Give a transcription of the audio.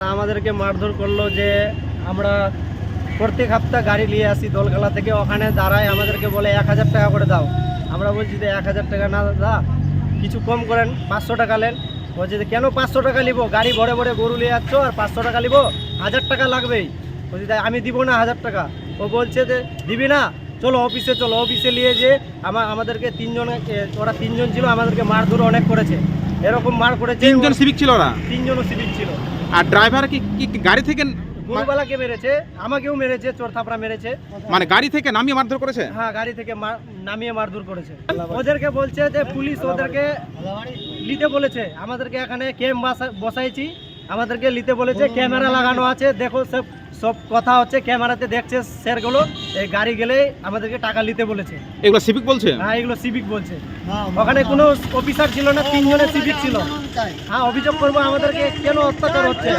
আমাদেরকে মারধর করলো যে আমরা প্রত্যেক সপ্তাহ গাড়ি নিয়ে আসি দোলখালা থেকে, ওখানে দাঁড়ায় আমাদেরকে বলে 1000 টাকা করে দাও। আমরা বলছি যে 1000 টাকা না দাদা, কিছু কম করেন, 500 টাকা নেন। বলছে যে কেন 500 টাকা নিবো, গাড়ি ভরে ভরে গরু নিয়ে যাচ্ছ আর 500 টাকা নিবো, 1000 টাকা লাগবেই। বলছি তাই আমি দিব না 1000 টাকা। ও বলছে যে দিবি না, চলো অফিসে চলো। অফিসে নিয়ে যে আমাদেরকে ওরা তিনজন ছিল, আমাদেরকে মারধর অনেক করেছে। এরকম মার করেছে। তিনজন সিভিক ছিল ওরা? তিনজনও সিভিক ছিল। আর ড্রাইভার কি গাড়ি থেকে গরুবালাকে মেরেছে, আমাকেও মেরেছে, চোর থাপড়া মেরেছে। মানে গাড়ি থেকে নামিয়ে মারধর করেছে? হ্যাঁ, গাড়ি থেকে নামিয়ে মারধর করেছে। ওদেরকে বলছে যে পুলিশ ওদেরকে নিতে বলেছে, আমাদেরকে এখানে ক্যাম্প বসাইছি, আমাদেরকে নিতে বলেছে, ক্যামেরা লাগানো আছে, দেখো সব কথা হচ্ছে, ক্যামেরাতে দেখছে স্যারগুলো। এই গাড়ি গেলে আমাদেরকে টাকা নিতে বলেছে। এগুলো সিভিক বলছে? হ্যাঁ, এগুলো সিভিক বলছে। ওখানে কোনো অফিসার ছিল না, তিনজনের সিভিক ছিল। হ্যাঁ, অভিযোগ করবো আমাদেরকে কেন অত্যাচার হচ্ছে।